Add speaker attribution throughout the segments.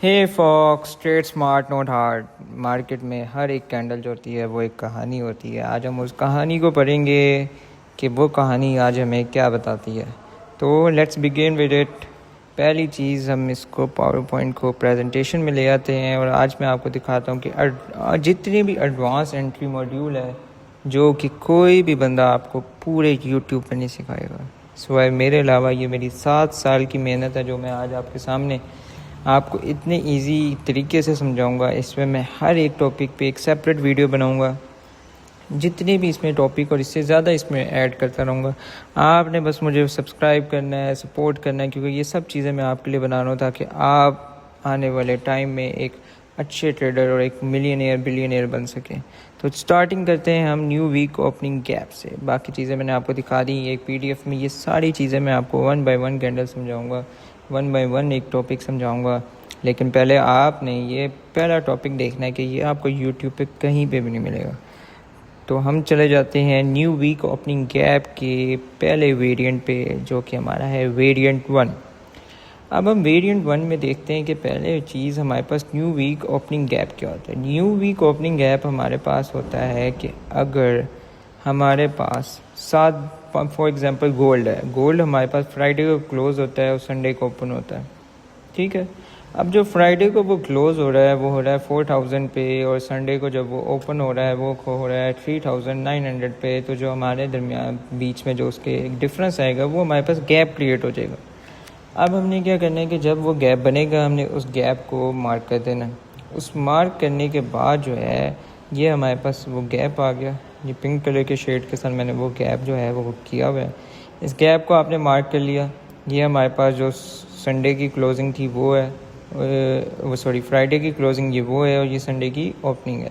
Speaker 1: Hey folks, trade smart not hard. Market में हर एक कैंडल जो होती है वो एक कहानी होती है। आज हम उस कहानी को पढ़ेंगे कि वो कहानी आज हमें क्या बताती है। तो लेट्स बिगिन विद इट। पहली चीज़, हम इसको पावर पॉइंट को प्रेजेंटेशन में ले आते हैं और आज मैं आपको दिखाता हूँ कि जितने भी एडवांस एंट्री मॉड्यूल है जो कि कोई भी बंदा आपको पूरे यूट्यूब पर नहीं सिखाएगा। सिवाय मेरे अलावा ये मेरी 7 साल की मेहनत है जो मैं आज आपके सामने आपको इतने इजी तरीके से समझाऊंगा। इसमें मैं हर एक टॉपिक पे एक सेपरेट वीडियो बनाऊंगा, जितने भी इसमें टॉपिक और इससे ज़्यादा इसमें ऐड करता रहूँगा। आपने बस मुझे सब्सक्राइब करना है, सपोर्ट करना है, क्योंकि ये सब चीज़ें मैं आपके लिए बना रहा हूँ ताकि आप आने वाले टाइम में एक अच्छे ट्रेडर और एक मिलियनियर बिलियनियर बन सकें। तो स्टार्टिंग करते हैं हम न्यू वीक ओपनिंग गैप से। बाकी चीज़ें मैंने आपको दिखा दी एक पीडीएफ में। ये सारी चीज़ें मैं आपको 1 बाय 1 कैंडल समझाऊंगा, 1 बाय 1 एक टॉपिक समझाऊंगा। लेकिन पहले आपने ये पहला टॉपिक देखना है कि ये आपको यूट्यूब पे कहीं पे भी नहीं मिलेगा। तो हम चले जाते हैं न्यू वीक ओपनिंग गैप के पहले वेरिएंट पे, जो कि हमारा है वेरिएंट 1। अब हम वेरिएंट 1 में देखते हैं कि पहले चीज़ हमारे पास न्यू वीक ओपनिंग गैप क्या होता है। न्यू वीक ओपनिंग गैप हमारे पास होता है कि अगर हमारे पास 7 फॉर एग्जांपल गोल्ड है, गोल्ड हमारे पास फ्राइडे को क्लोज़ होता है और संडे को ओपन होता है, ठीक है। अब जो फ्राइडे को वो क्लोज़ हो रहा है वो हो रहा है 4000 पे, और संडे को जब वो ओपन हो रहा है वो हो रहा है 3900 पे। तो जो हमारे दरमियान बीच में जो उसके डिफरेंस आएगा वो हमारे पास गैप क्रिएट हो जाएगा। अब हमने क्या करना है कि जब वो गैप बनेगा हमने उस गैप को मार्क कर देना। उस मार्क करने के बाद जो है ये हमारे पास वो गैप आ गया। ये पिंक कलर के शेड के साथ मैंने वो गैप जो है वो किया हुआ है। इस गैप को आपने मार्क कर लिया। ये हमारे पास जो संडे की क्लोजिंग थी वो है, फ्राइडे की क्लोजिंग ये वो है, और ये संडे की ओपनिंग है।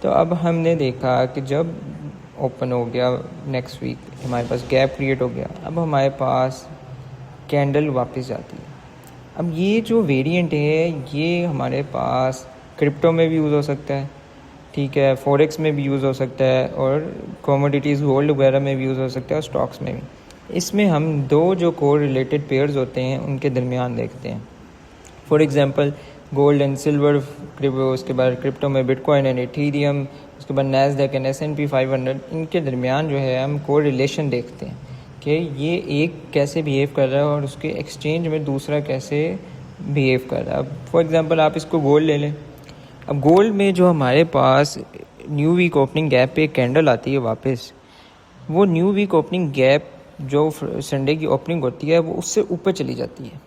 Speaker 1: तो अब हमने देखा कि जब ओपन हो गया नेक्स्ट वीक हमारे पास गैप क्रिएट हो गया। अब हमारे पास कैंडल वापस जाती है। अब ये जो वेरिएंट है ये हमारे पास क्रिप्टो में भी यूज़ हो सकता है, ठीक है, फॉरेक्स में भी यूज़ हो सकता है, और कमोडिटीज़ गोल्ड वगैरह में भी यूज़ हो सकता है, और स्टॉक्स में भी। इसमें हम दो जो कोर रिलेटेड पेयर्स होते हैं उनके दरमियान देखते हैं। For example gold and silver, उसके बाद क्रिप्टो में बिटकॉइन एंड इथेरियम, उसके बाद नैस्डैक एंड S&P 500। इनके दरमियान जो है हम कोर रिलेशन देखते हैं कि ये एक कैसे बिहेव कर रहा है और उसके एक्सचेंज में दूसरा कैसे बिहेव कर रहा है। अब फॉर एग्जांपल आप इसको गोल्ड ले लें। अब गोल्ड में जो हमारे पास न्यू वीक ओपनिंग गैप पे कैंडल आती है वापस, वो न्यू वीक ओपनिंग गैप जो संडे की ओपनिंग होती है वो उससे ऊपर चली जाती है,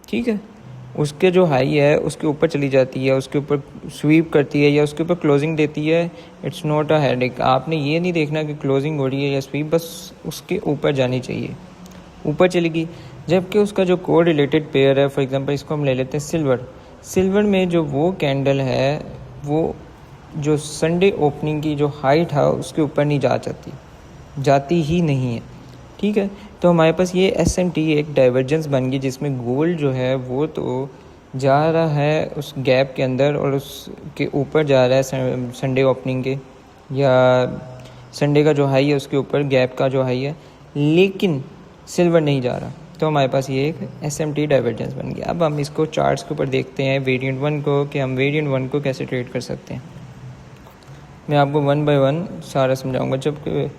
Speaker 1: ठीक है। उसके जो हाई है उसके ऊपर चली जाती है, उसके ऊपर स्वीप करती है या उसके ऊपर क्लोजिंग देती है। It's not a headache. आपने ये नहीं देखना कि क्लोजिंग हो रही है या स्वीप, बस उसके ऊपर जानी चाहिए। ऊपर चलेगी। जबकि उसका जो कोर रिलेटेड पेयर है, फॉर एग्जांपल इसको हम ले लेते हैं सिल्वर। सिल्वर में जो वो कैंडल है वो जो संडे ओपनिंग की जो हाई था उसके ऊपर नहीं जाती ही नहीं है, ठीक है। तो हमारे पास ये S&T एक डाइवर्जेंस बन गई, जिसमें गोल्ड जो है वो तो जा रहा है उस गैप के अंदर और उसके ऊपर जा रहा है संडे ओपनिंग के, या संडे का जो हाई है उसके ऊपर गैप का जो हाई है, लेकिन सिल्वर नहीं जा रहा। तो हमारे पास ये एक S&T डाइवर्जेंस बन गया। अब हम इसको चार्ट्स के ऊपर देखते हैं वेरिएंट 1 को, कि हम वेरिएंट 1 को कैसे ट्रेड कर सकते हैं। मैं आपको 1 बाय 1 सारा समझाऊँगा। जबकि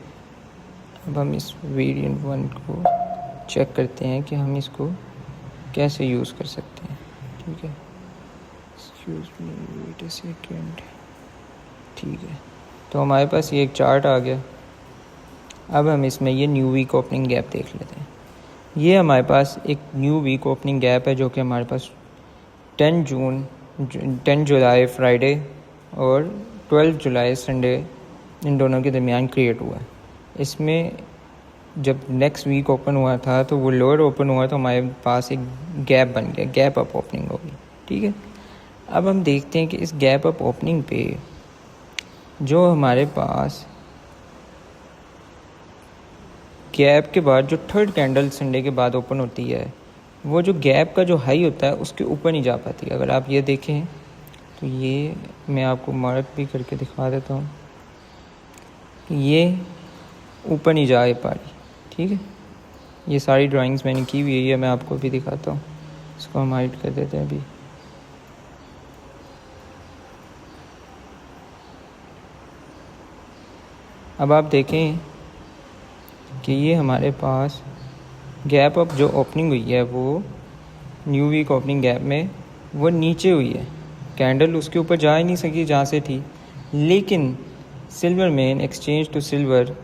Speaker 1: अब हम इस वेरिएंट 1 को चेक करते हैं कि हम इसको कैसे यूज़ कर सकते हैं, ठीक है। Excuse me, wait a second, ठीक है। तो हमारे पास ये एक चार्ट आ गया। अब हम इसमें ये न्यू वीक ओपनिंग गैप देख लेते हैं। ये हमारे पास एक न्यू वीक ओपनिंग गैप है जो कि हमारे पास 10 जुलाई फ्राइडे और 12 जुलाई संडे इन दोनों के दरमियान क्रिएट हुआ है। इसमें जब नेक्स्ट वीक ओपन हुआ था तो वो लोअर ओपन हुआ तो हमारे पास एक गैप बन गया, गैप अप ओपनिंग होगी, ठीक है। अब हम देखते हैं कि इस गैप अप ओपनिंग पे जो हमारे पास गैप के बाद जो थर्ड कैंडल संडे के बाद ओपन होती है वो जो गैप का जो हाई होता है उसके ऊपर नहीं जा पाती। अगर आप ये देखें तो ये मैं आपको मार्क भी करके दिखा देता हूँ, ये ऊपर नहीं जा पा रही, ठीक है। ये सारी ड्राइंग्स मैंने की हुई है, मैं आपको भी दिखाता हूँ। इसको हम हाइड कर देते हैं अभी। अब आप देखें कि ये हमारे पास गैप अप जो ओपनिंग हुई है वो न्यू वीक ओपनिंग गैप में वो नीचे हुई है, कैंडल उसके ऊपर जा ही नहीं सकी जहाँ से थी। लेकिन सिल्वर में इन एक्सचेंज टू सिल्वर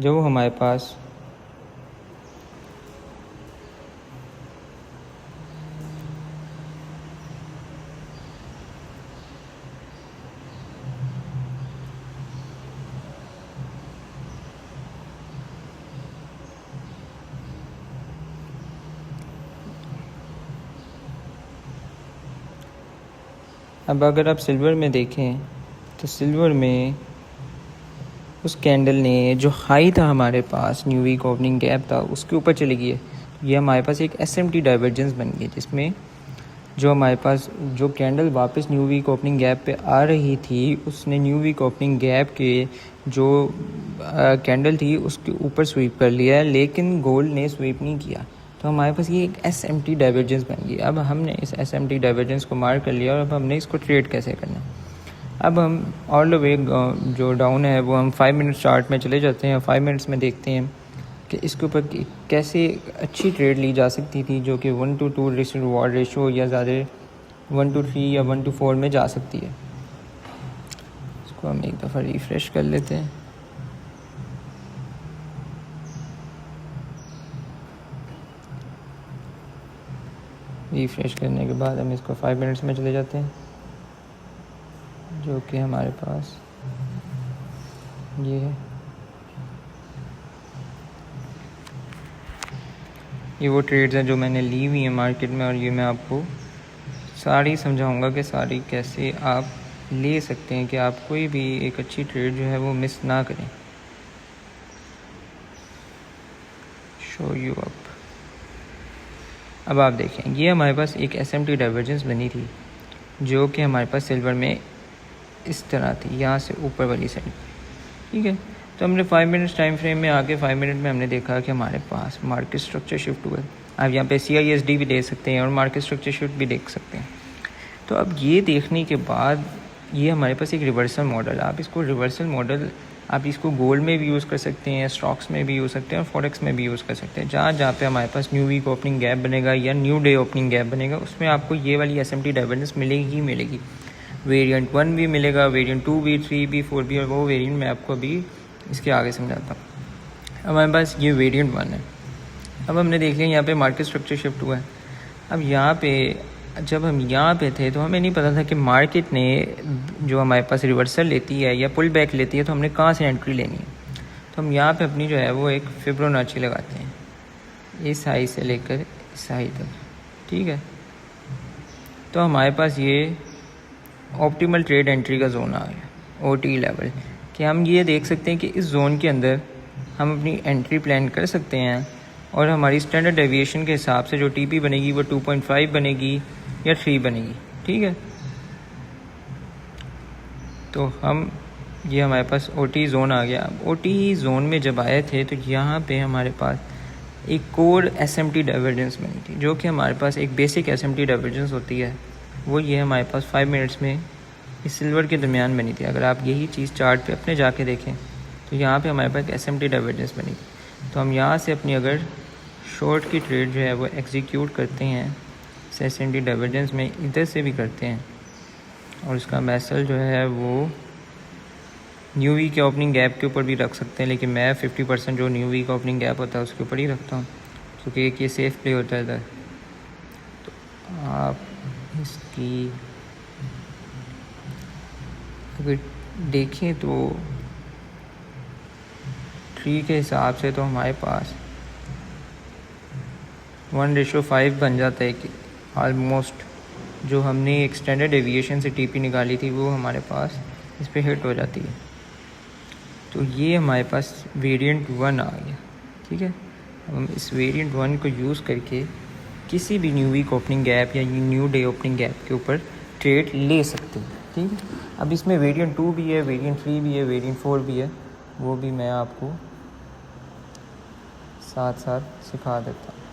Speaker 1: जो हमारे पास अब अगर आप सिल्वर में देखें तो सिल्वर में उस कैंडल ने जो हाई था हमारे पास न्यू वीक ओपनिंग गैप था उसके ऊपर चली गई है। ये हमारे पास एक एसएमटी डाइवर्जेंस बन गई जिसमें जो हमारे पास जो कैंडल वापस न्यू वीक ओपनिंग गैप पे आ रही थी उसने न्यू वीक ओपनिंग गैप के जो कैंडल थी उसके ऊपर स्वीप कर लिया है, लेकिन गोल्ड ने स्वीप नहीं किया। तो हमारे पास ये एक एसएमटी डाइवर्जेंस बन गई। अब हमने इस एसएमटी डाइवर्जेंस को मार्क कर लिया और अब हमने इसको ट्रेड कैसे करना है। अब हम ऑल द वे जो डाउन है वो हम 5 मिनट चार्ट में चले जाते हैं। 5 मिनट्स में देखते हैं कि इसके ऊपर कैसे अच्छी ट्रेड ली जा सकती थी जो कि 1:2 रिस्क रिवॉर्ड रेशो या ज़्यादा 1:3 या 1:4 में जा सकती है। इसको हम एक दफ़ा रिफ़्रेश कर लेते हैं। रिफ़्रेश करने के बाद हम इसको 5 मिनट्स में चले जाते हैं जो कि हमारे पास ये है। ये वो ट्रेड्स हैं जो मैंने ली हुई हैं मार्केट में और ये मैं आपको सारी समझाऊंगा कि सारी कैसे आप ले सकते हैं कि आप कोई भी एक अच्छी ट्रेड जो है वो मिस ना करें। Show you up. अब आप देखें ये हमारे पास एक एसएमटी डाइवर्जेंस बनी थी जो कि हमारे पास सिल्वर में इस तरह थी, यहाँ से ऊपर वाली साइड। ठीक है, तो हमने 5 मिनट्स टाइम फ्रेम में आके 5 मिनट में हमने देखा कि हमारे पास मार्केट स्ट्रक्चर शिफ्ट हुआ है। आप यहाँ पे CISD भी देख सकते हैं और मार्केट स्ट्रक्चर शिफ्ट भी देख सकते हैं। तो अब ये देखने के बाद ये हमारे पास एक रिवर्सल मॉडल है। आप इसको रिवर्सल मॉडल आप इसको गोल्ड में भी यूज़ कर सकते हैं, स्टॉक्स में भी यूज़ सकते हैं और फॉरेक्स में भी यूज़ कर सकते हैं। जहाँ जहाँ पे हमारे पास न्यू वीक ओपनिंग गैप बनेगा या न्यू डे ओपनिंग गैप बनेगा उसमें आपको ये वाली एसएमटी डाइवर्जेंस मिलेगी ही मिलेगी। वेरिएंट 1 भी मिलेगा, वेरिएंट 2 भी, 3 भी, 4 भी, और वो वेरिएंट मैं आपको अभी इसके आगे समझाता हूँ। अब हमारे पास ये वेरिएंट 1 है। अब हमने देख लिया यहाँ पे मार्केट स्ट्रक्चर शिफ्ट हुआ है। अब यहाँ पे जब हम यहाँ पे थे तो हमें नहीं पता था कि मार्केट ने जो हमारे पास रिवर्सल लेती है या पुल बैक लेती है तो हमने कहाँ से एंट्री लेनी है। तो हम यहाँ पे अपनी जो है वो एक फिब्रोनाची लगाते हैं इस हाई से लेकर इस हाई तक। ठीक है, तो हमारे पास ये ऑप्टिमल ट्रेड एंट्री का जोन आ गया, OT लेवल, कि हम ये देख सकते हैं कि इस जोन के अंदर हम अपनी एंट्री प्लान कर सकते हैं और हमारी स्टैंडर्ड डेविएशन के हिसाब से जो TP बनेगी वो 2.5 बनेगी या 3 बनेगी। ठीक है, तो हम ये हमारे पास OT जोन आ गया। OT जोन में जब आए थे तो यहाँ पे हमारे पास एक कोर SMT डाइवर्जेंस बनी थी जो कि हमारे पास एक बेसिक SMT डाइवर्जेंस होती है। वो ये हमारे पास 5 मिनट्स में इस सिल्वर के दरमियान बनी थी। अगर आप यही चीज़ चार्ट पे अपने जाके देखें तो यहाँ पे हमारे पास SMT डाइवर्जेंस बनी थी। तो हम यहाँ से अपनी अगर शॉर्ट की ट्रेड जो है वो एग्जीक्यूट करते हैं इस SMT डाइवर्जेंस में, इधर से भी करते हैं और उसका मैसल जो है वो न्यू वीक के ओपनिंग गैप के ऊपर भी रख सकते हैं, लेकिन मैं 50% जो न्यू वीक ओपनिंग गैप होता है उसके ऊपर ही रखता हूँ क्योंकि एक ये सेफ़ प्ले होता है इधर। तो आप इसकी अगर देखें तो 3 के हिसाब से तो हमारे पास 1:5 बन जाता है कि ऑलमोस्ट जो हमने एक स्टैंडर्ड एविएशन से TP निकाली थी वो हमारे पास इस पर हिट हो जाती है। तो ये हमारे पास वेरिएंट 1 आ गया। ठीक है, हम इस वेरिएंट 1 को यूज़ करके किसी भी न्यू वीक ओपनिंग गैप या न्यू डे ओपनिंग गैप के ऊपर ट्रेड ले सकते हैं। ठीक है, अब इसमें वेरिएंट 2 भी है, वेरिएंट 3 भी है, वेरिएंट 4 भी है, वो भी मैं आपको साथ साथ सिखा देता हूँ।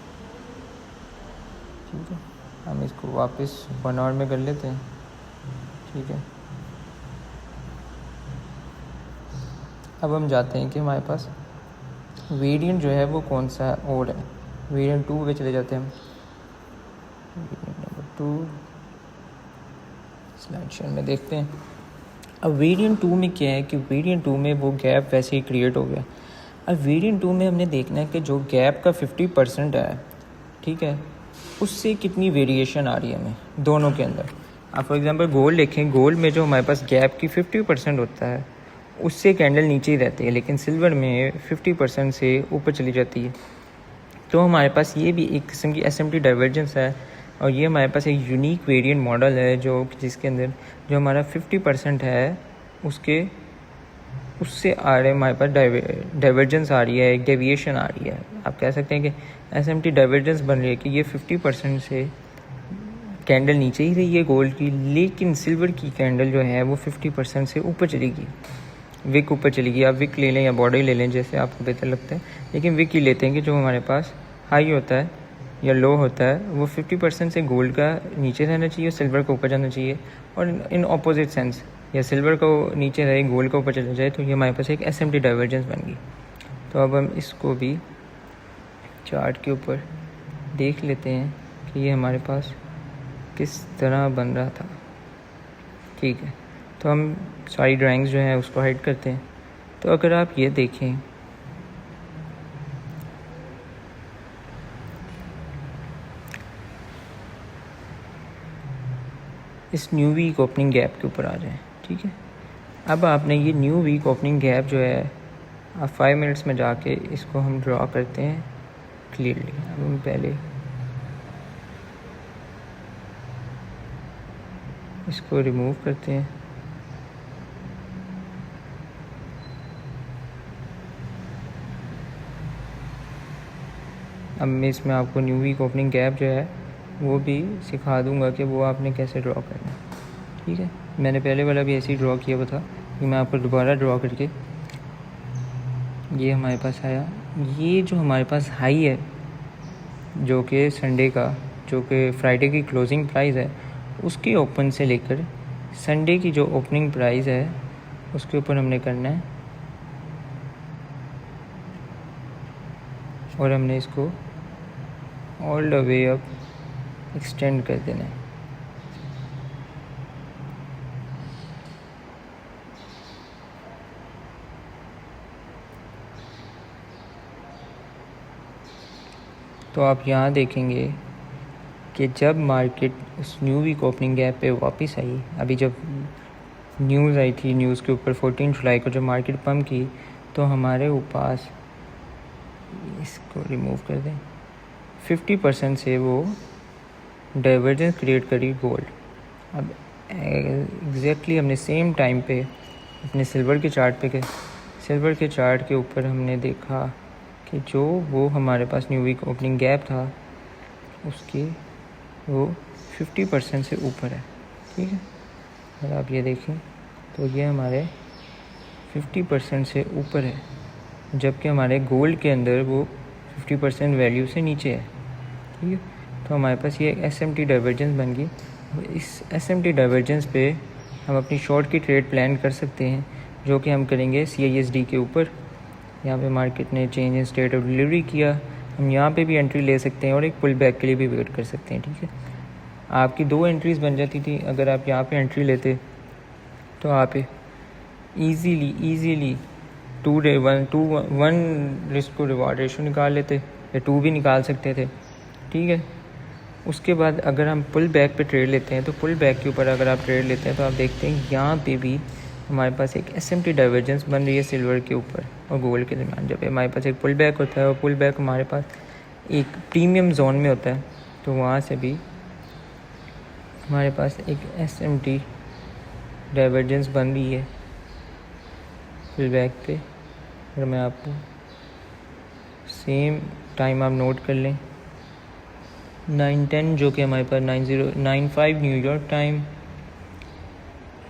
Speaker 1: ठीक है, हम इसको वापस 1 आवर में कर लेते हैं। ठीक है, अब हम जाते हैं कि हमारे पास वेरिएंट जो है वो कौन सा और है। वेरिएंट 2 पे चले जाते हैं हम। वेरिएंट नंबर 2 स्लाइड शेयर में देखते हैं। अब वेरिएंट 2 में क्या है कि वेरिएंट 2 में वो गैप वैसे ही क्रिएट हो गया। अब वेरिएंट 2 में हमने देखना है कि जो गैप का 50% है, ठीक है, उससे कितनी वेरिएशन आ रही है हमें दोनों के अंदर। आप फॉर एग्जांपल गोल्ड देखें, गोल्ड में जो हमारे पास गैप की 50% होता है उससे कैंडल नीचे ही रहती है, लेकिन सिल्वर में 50% से ऊपर चली जाती है। तो हमारे पास ये भी एक किस्म की एसएमटी डाइवर्जेंस है, और ये हमारे पास एक यूनिक वेरिएंट मॉडल है जो जिसके अंदर जो हमारा 50% है उससे आ रहे हमारे पास डाइवर्जेंस आ रही है, एक डेविएशन आ रही है। आप कह सकते हैं कि एसएमटी डाइवर्जेंस बन रही है कि ये 50% से कैंडल नीचे ही रही है गोल्ड की, लेकिन सिल्वर की कैंडल जो है वो 50% से ऊपर चलेगी, विक ऊपर चलेगी। आप विक ले लें या बॉर्डर ले लें, जैसे आपको बेहतर लगता है, लेकिन विक ही लेते हैं कि जो हमारे पास हाई होता है या लो होता है वो 50% से गोल्ड का नीचे रहना चाहिए, सिल्वर को ऊपर जाना चाहिए, और इन ऑपोजिट सेंस, या सिल्वर को नीचे रहे गोल्ड को ऊपर चला जाए, तो ये हमारे पास एक एसएमटी डाइवर्जेंस बन गई। तो अब हम इसको भी चार्ट के ऊपर देख लेते हैं कि ये हमारे पास किस तरह बन रहा था। ठीक है, तो हम सारी ड्राइंग्स जो हैं उसको हाइड करते हैं। तो अगर आप ये देखें, इस न्यू वीक ओपनिंग गैप के ऊपर आ जाए, ठीक है। अब आपने ये न्यू वीक ओपनिंग गैप जो है, आप 5 मिनट्स में जाके इसको हम ड्रॉ करते हैं क्लियरली। अब हम पहले इसको रिमूव करते हैं। अब मैं इसमें आपको न्यू वीक ओपनिंग गैप जो है वो भी सिखा दूंगा कि वो आपने कैसे ड्रॉ करना है, ठीक है। मैंने पहले वाला भी ऐसे ही ड्रॉ किया हुआ था, कि मैं आपको दोबारा ड्रॉ करके, ये हमारे पास आया। ये जो हमारे पास हाई है जो कि संडे का, जो कि फ्राइडे की क्लोजिंग प्राइस है, उसके ओपन से लेकर संडे की जो ओपनिंग प्राइस है उसके ऊपर हमने करना है, और हमने इसको all the way up extend कर देना है। तो आप यहाँ देखेंगे कि जब मार्केट उस न्यू वीक ओपनिंग गैप पे वापस आई, अभी जब न्यूज़ आई थी, न्यूज़ के ऊपर 14 जुलाई को जब मार्केट पंप की, तो हमारे पास, इसको रिमूव कर दें, 50% से वो डाइवर्जेंस क्रिएट करी गोल्ड। अब एग्जैक्टली हमने सेम टाइम पे अपने सिल्वर के चार्ट पे गए, सिल्वर के चार्ट के ऊपर हमने देखा कि जो वो हमारे पास न्यू वीक ओपनिंग गैप था उसके वो 50% से ऊपर है, ठीक है। अगर आप ये देखें तो ये हमारे 50% से ऊपर है, जबकि हमारे गोल्ड के अंदर वो 50% वैल्यू से नीचे है, ठीक है। तो हमारे पास ये एसएमटी डाइवर्जेंस बन गई। इस एसएमटी डाइवर्जेंस पे हम अपनी शॉर्ट की ट्रेड प्लान कर सकते हैं, जो कि हम करेंगे CISD के ऊपर। यहाँ पे मार्केट ने change in state of delivery किया, हम यहाँ पे भी एंट्री ले सकते हैं और एक पुल बैक के लिए भी वेट कर सकते हैं, ठीक है। आपकी 2 एंट्रीज़ बन जाती थी। अगर आप यहाँ पे एंट्री लेते तो आप easily 2-1 risk to reward ratio निकाल लेते, या 2 भी निकाल सकते थे, ठीक है। उसके बाद अगर हम पुल बैक पे ट्रेड लेते हैं, तो पुल बैक के ऊपर अगर आप ट्रेड लेते हैं तो आप देखते हैं यहाँ पे भी हमारे पास एक एसएमटी डाइवर्जेंस बन रही है सिल्वर के ऊपर और गोल्ड के दरमियान। जब हमारे पास एक पुल बैक होता है और पुल बैक हमारे पास एक प्रीमियम जोन में होता है, तो वहाँ से भी हमारे पास एक एसएमटी डाइवर्जेंस बन रही है पुल बैक पे। अगर मैं आपको सेम टाइम आप नोट कर लें, 9:10 जो कि हमारे पास 9:05 न्यूयॉर्क टाइम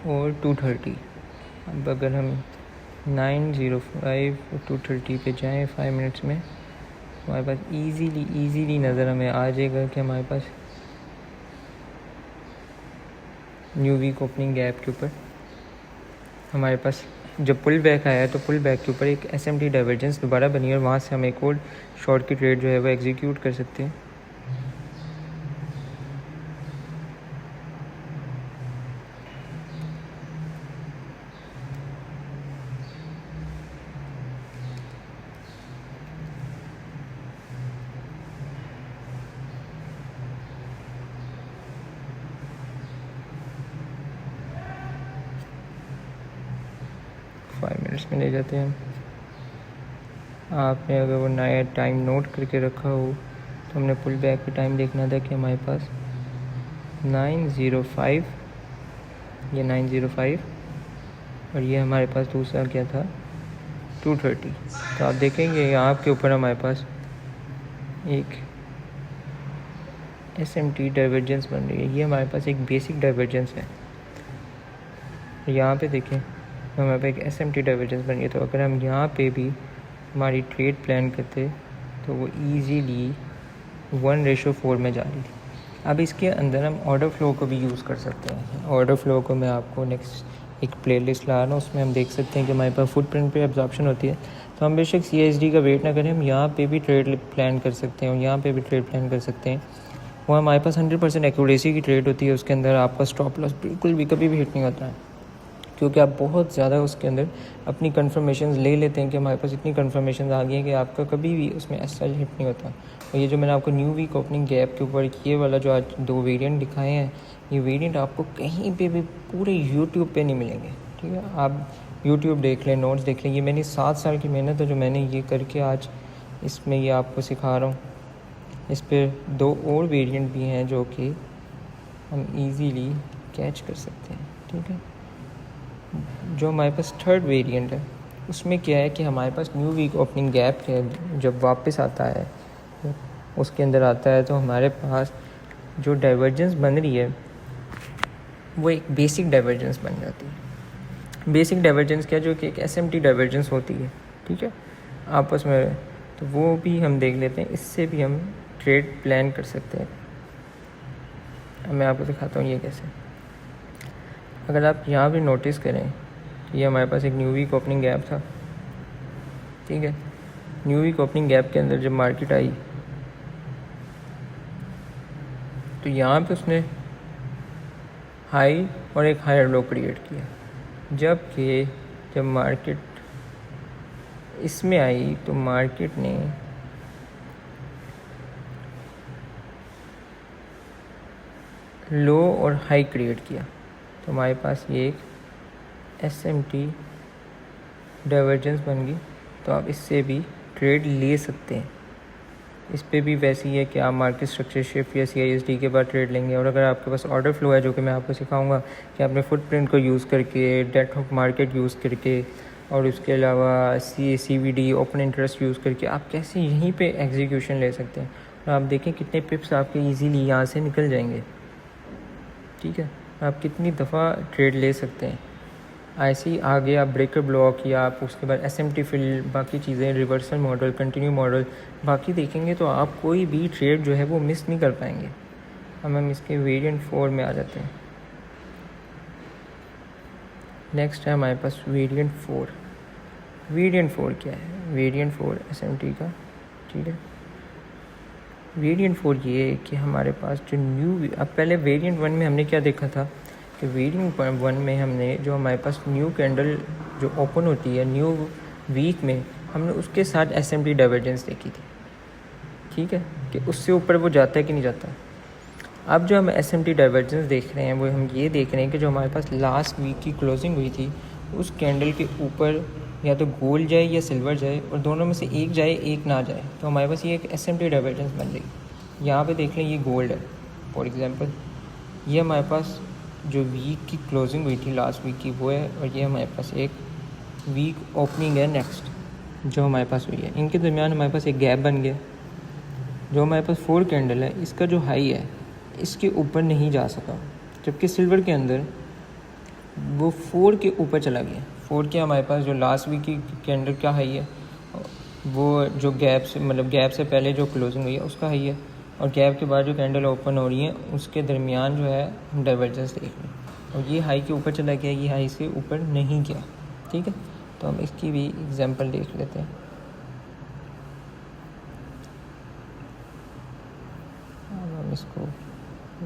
Speaker 1: और 2:30। अब अगर हम 9:05 और 2:30 पे जाएं 5 मिनट्स में, हमारे पास ईज़िली नज़र हमें आ जाएगा कि हमारे पास न्यू वीक ओपनिंग गैप के ऊपर हमारे पास जब पुल बैक आया तो पुल बैक के ऊपर एक SMT डाइवर्जेंस दोबारा बनी और वहाँ से हम एक और शॉर्ट की ट्रेड जो है वो एग्जीक्यूट कर सकते हैं। में ले जाते हैं। आपने अगर वो नया टाइम नोट करके रखा हो तो हमने पुल बैक पे टाइम देखना था कि हमारे पास 9:05, ये 9:05 और ये हमारे पास दूसरा क्या था 2:30। तो आप देखेंगे यहाँ के ऊपर हमारे पास एक SMT डाइवर्जेंस बन रही है। ये हमारे पास एक बेसिक डाइवर्जेंस है। यहाँ पे देखें तो हमारे पास एक SMT डाइवर्जेंस बन रही है। तो अगर हम यहाँ पे भी हमारी ट्रेड प्लान करते तो वो ईज़िली 1:4 में जा रही थी। अब इसके अंदर हम ऑर्डर फ्लो को भी यूज़ कर सकते हैं। ऑर्डर फ्लो को मैं आपको नेक्स्ट एक प्लेलिस्ट ला रहा हूँ, उसमें हम देख सकते हैं कि हमारे पास फुटप्रिंट पे एब्जॉर्प्शन होती है। तो हम बेशक CSD का वेट ना करें, हम यहाँ पे भी ट्रेड प्लान कर सकते हैं और यहाँ पे भी ट्रेड प्लान कर सकते हैं। वो हमारे पास 100% एक्यूरेसी की ट्रेड होती है। उसके अंदर आपका स्टॉप लॉस बिल्कुल भी कभी भी हिट नहीं होता है, क्योंकि आप बहुत ज़्यादा उसके अंदर अपनी कन्फर्मेशन ले लेते हैं कि हमारे पास इतनी कन्फर्मेशन आ गई है कि आपका कभी भी उसमें ऐसा हिट नहीं होता। और ये जो मैंने आपको न्यू वीक ओपनिंग गैप के ऊपर ये वाला जो आज 2 वेरिएंट दिखाए हैं, ये वेरिएंट आपको कहीं पे भी पूरे यूट्यूब पे नहीं मिलेंगे। ठीक है, आप यूट्यूब देख लें, नोट्स देख लें। ये मेरी 7 साल की मेहनत है जो मैंने ये करके आज इसमें ये आपको सिखा रहा हूँ। इस पर 2 और वेरिएंट भी हैं जो कि हम ईज़िली कैच कर सकते हैं। ठीक है, जो हमारे पास थर्ड वेरिएंट है उसमें क्या है कि हमारे पास न्यू वीक ओपनिंग गैप है जब वापस आता है, उसके अंदर आता है तो हमारे पास जो डाइवर्जेंस बन रही है वो एक बेसिक डाइवर्जेंस बन जाती है। बेसिक डाइवर्जेंस क्या, जो कि एक SMT डाइवर्जेंस होती है। ठीक है, आपस में, तो वो भी हम देख लेते हैं। इससे भी हम ट्रेड प्लान कर सकते हैं। अब मैं आपको दिखाता हूँ ये कैसे। अगर आप यहाँ भी नोटिस करें, ये हमारे पास एक न्यू वीक ओपनिंग गैप था। ठीक है, न्यू वीक ओपनिंग गैप के अंदर जब मार्केट आई तो यहाँ पे उसने हाई और एक हायर लो क्रिएट किया, जबकि जब मार्केट इसमें आई तो मार्केट ने लो और हाई क्रिएट किया। तो हमारे पास ये एक SMT डाइवर्जेंस बन गई। तो आप इससे भी ट्रेड ले सकते हैं। इस पे भी वैसे ही है कि आप मार्केट स्ट्रक्चर शिफ्ट या CISD के बाद ट्रेड लेंगे। और अगर आपके पास ऑर्डर फ्लो है, जो कि मैं आपको सिखाऊंगा कि आपने फुटप्रिंट को यूज़ करके, डेट ऑफ मार्केट यूज़ करके और उसके अलावा CVD ओपन इंटरेस्ट यूज़ करके आप कैसे यहीं पे एग्जीक्यूशन ले सकते हैं। और आप देखें कितने पिप्स आपके ईजीली यहाँ से निकल जाएंगे। ठीक है, आप कितनी दफ़ा ट्रेड ले सकते हैं। ऐसे ही आगे आप ब्रेकर ब्लॉक या आप उसके बाद SMT फिल, बाकी चीज़ें, रिवर्सल मॉडल, कंटिन्यू मॉडल बाकी देखेंगे तो आप कोई भी ट्रेड जो है वो मिस नहीं कर पाएंगे। हम इसके वेरिएंट 4 में आ जाते हैं। नेक्स्ट है हमारे पास वेरिएंट 4। वेरिएंट 4 क्या है? वेरिएंट 4 SMT का। ठीक है, वेरिएंट 4 ये है कि हमारे पास जो अब पहले वेरिएंट 1 में हमने क्या देखा था कि वेरिएंट 1 में हमने जो हमारे पास न्यू कैंडल जो ओपन होती है न्यू वीक में, हमने उसके साथ SMT डाइवर्जेंस देखी थी। ठीक है, कि उससे ऊपर वो जाता है कि नहीं जाता। अब जो हम SMT डाइवर्जेंस देख रहे हैं वो हम ये देख रहे हैं कि जो हमारे पास लास्ट वीक की क्लोजिंग हुई थी उस कैंडल के ऊपर या तो गोल्ड जाए या सिल्वर जाए, और दोनों में से एक जाए एक ना जाए। तो हमारे पास ये एक SMT डाइवर्जेंस बन रही। यहाँ पे देख लें, ये गोल्ड है फॉर एग्जांपल, ये हमारे पास जो वीक की क्लोजिंग हुई थी लास्ट वीक की वो है, और ये हमारे पास एक वीक ओपनिंग है नेक्स्ट जो हमारे पास हुई है। इनके दरमियान हमारे पास एक गैप बन गया। जो हमारे पास 4 कैंडल है, इसका जो हाई है इसके ऊपर नहीं जा सका, जबकि सिल्वर के अंदर वो 4 के ऊपर चला गया। 4 के हमारे पास जो लास्ट वीक की कैंडल का हाई है वो जो गैप से, मतलब गैप से पहले जो क्लोजिंग हुई है उसका हाई है, और गैप के बाद जो कैंडल ओपन हो रही है उसके दरमियान जो है हम डाइवर्जेंस देख रहे हैं। और ये हाई के ऊपर चला गया, ये हाई से ऊपर नहीं गया। ठीक है, तो हम इसकी भी एग्जांपल देख लेते हैं। अब हम इसको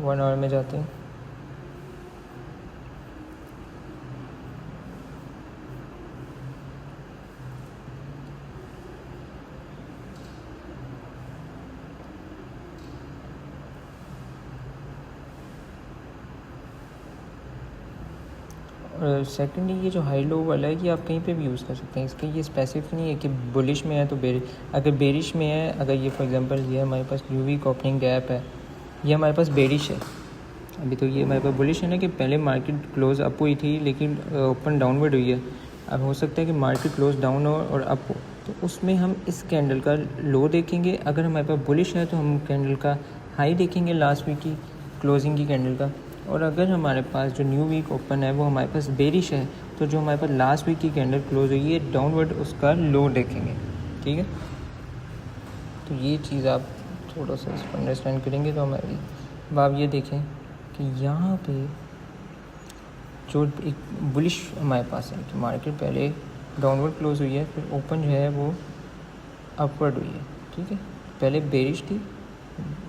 Speaker 1: 1 आवर में जाते हैं। और सेकेंडली ये जो हाई लो वाला है ये आप कहीं पे भी यूज़ कर सकते हैं। इसका ये स्पेसिफिक नहीं है कि बुलिश में है तो अगर बेरिश में है, अगर ये फॉर एग्जांपल ये हमारे पास न्यू वीक ओपनिंग गैप है, ये हमारे पास बेरिश है। अभी तो ये हमारे पास बुलिश है ना कि पहले मार्केट क्लोज अप हुई थी लेकिन ओपन डाउनवर्ड हुई है। अब हो सकता है कि मार्केट क्लोज डाउन हो और अप हो, तो उसमें हम इस कैंडल का लो देखेंगे। अगर हमारे पास बुलिश है तो हम कैंडल का हाई देखेंगे लास्ट वीक की क्लोजिंग की कैंडल का। और अगर हमारे पास जो न्यू वीक ओपन है वो हमारे पास बेरिश है, तो जो हमारे पास लास्ट वीक की कैंडल क्लोज हुई है डाउनवर्ड, उसका लो देखेंगे। ठीक है, तो ये चीज़ आप थोड़ा सा इसको अंडरस्टैंड करेंगे तो हमारी। अब आप ये देखें कि यहाँ पे जो एक बुलिश हमारे पास है कि मार्केट पहले डाउनवर्ड क्लोज हुई है, फिर ओपन जो है वो अपवर्ड हुई है। ठीक है, पहले बेरिश थी,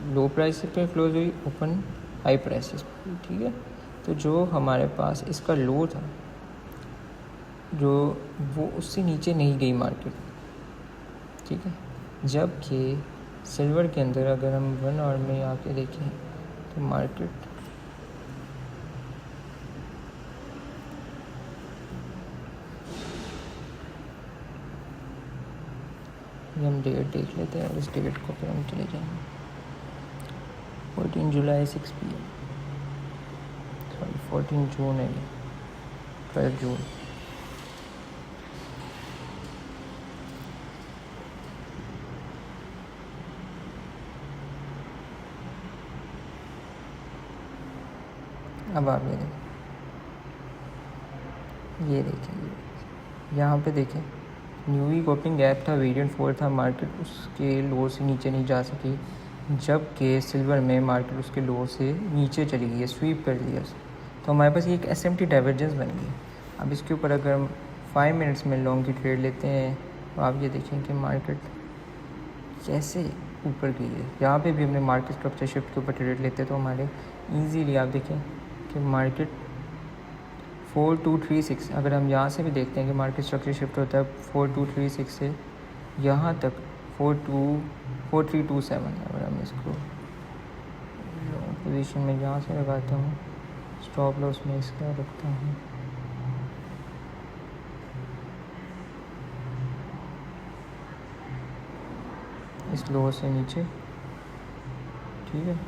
Speaker 1: लो प्राइस पे क्लोज हुई, ओपन हाई प्राइसेस। ठीक है, तो जो हमारे पास इसका लो था जो वो उससे नीचे नहीं गई मार्केट। ठीक है, जबकि सिल्वर के अंदर अगर हम 1 आवर में आके देखें तो मार्केट हम डेट देख लेते हैं और इस डेट को फिर हम चले जाएंगे 14 जुलाई 6 PM, सॉरी 14 जून है, 12 जून। अब आप ये देखें यहाँ पे देखें न्यू वीक ओपनिंग गैप था, वेरिएंट 4 था, मार्केट उसके लो से नीचे नहीं जा सकी, जबकि सिल्वर में मार्केट उसके लो से नीचे चली गई है, स्वीप कर लिया। तो हमारे पास ये एक एसएमटी डाइवर्जेंस बन गई। अब इसके ऊपर अगर हम 5 मिनट्स में लॉन्ग की ट्रेड लेते हैं तो आप ये देखें कि मार्केट कैसे ऊपर गई है। यहाँ पे भी हमने मार्केट स्ट्रक्चर शिफ्ट के ऊपर ट्रेड लेते हैं तो हमारे ईजीली आप देखें कि मार्केट 4236, अगर हम यहाँ से भी देखते हैं कि मार्केट स्ट्रक्चर शिफ्ट होता है 4236 से यहाँ तक 4327। अगर हम इसको पोजीशन में यहाँ से लगाता हूँ, स्टॉप लॉस में इसका रखता हूँ, इस लो से नीचे। ठीक है,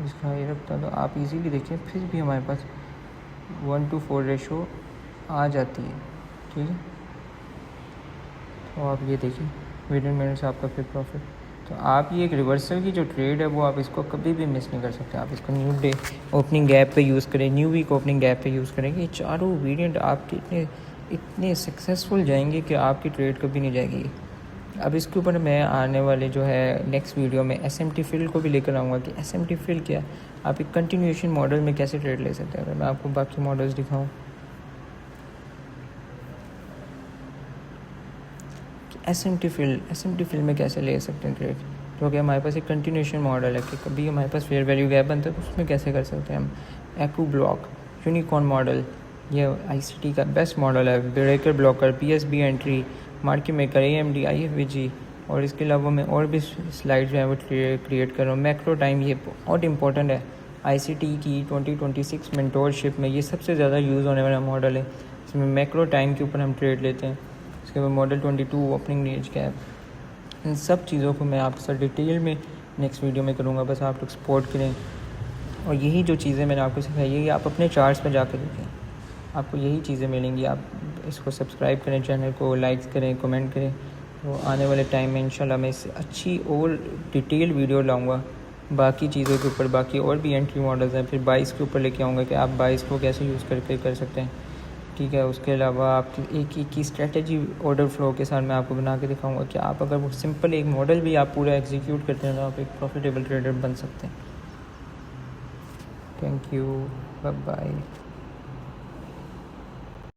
Speaker 1: इसका ये रखता है तो आप इजीली देखिए फिर भी हमारे पास 1:4 रेशो आ जाती है। ठीक है, तो आप ये देखिए विदिन मिनट्स आपका फिर प्रॉफिट। तो आप ये एक रिवर्सल की जो ट्रेड है वो आप इसको कभी भी मिस नहीं कर सकते। आप इसको न्यू डे ओपनिंग गैप पे यूज़ करें, न्यू वीक ओपनिंग गैप पे यूज़ करेंगे, ये चारों वेरिएंट आपके इतने सक्सेसफुल जाएंगे कि आपकी ट्रेड कभी नहीं जाएगी। अब इसके ऊपर मैं आने वाले जो है नेक्स्ट वीडियो में SMT फिल को भी लेकर आऊँगा कि SMT फिल क्या, आप एक कंटिन्यूएशन मॉडल में कैसे ट्रेड ले सकते हैं। अगर मैं आपको बाकी मॉडल्स दिखाऊँ कि SMT फिल में कैसे ले सकते हैं ट्रेड, क्योंकि हमारे पास एक कंटिन्यूएशन मॉडल है कि कभी हमारे पास फेयर वैल्यू गैप बनता है तो उसमें कैसे कर सकते हैं हम। एक्यू ब्लॉक, यूनिकॉर्न मॉडल, ये ICT का बेस्ट मॉडल है। Breaker blocker, PSB entry, market maker, AMD, IFVG, और इसके अलावा मैं और भी स्लाइड जो है वो क्रिएट कर रहा हूँ। मैक्रो टाइम ये बहुत इंपॉर्टेंट है, ICT की 2026 मेंटोरशिप में ये सबसे ज़्यादा यूज़ होने वाला मॉडल है। इसमें मैक्रो टाइम के ऊपर हम ट्रेड लेते हैं। इसके बाद मॉडल 22 ओपनिंग रेंज कैप, इन सब चीज़ों को मैं आपके साथ डिटेल में नेक्स्ट वीडियो में करूँगा। बस आप लोग सपोर्ट करें और यही जो चीज़ें मैंने आपको सिखाई है ये आप अपने चार्ट्स पर जाकर देखें, आपको यही चीज़ें मिलेंगी। आप इसको सब्सक्राइब करें, चैनल को लाइक करें, कमेंट करें। तो आने वाले टाइम में इंशाल्लाह मैं इससे अच्छी और डिटेल वीडियो लाऊंगा बाकी चीज़ों के ऊपर। बाकी और भी एंट्री मॉडल्स हैं, फिर बाइस के ऊपर लेके आऊँगा कि आप बाइस को कैसे यूज़ करके कर सकते हैं। ठीक है, उसके अलावा आप एक की स्ट्रेटजी ऑर्डर फ्लो के साथ मैं आपको बना के दिखाऊंगा कि आप अगर वो सिंपल एक मॉडल भी आप पूरा एग्जीक्यूट करते हैं तो आप एक प्रॉफिटेबल ट्रेडर बन सकते हैं। Thank you, bye bye.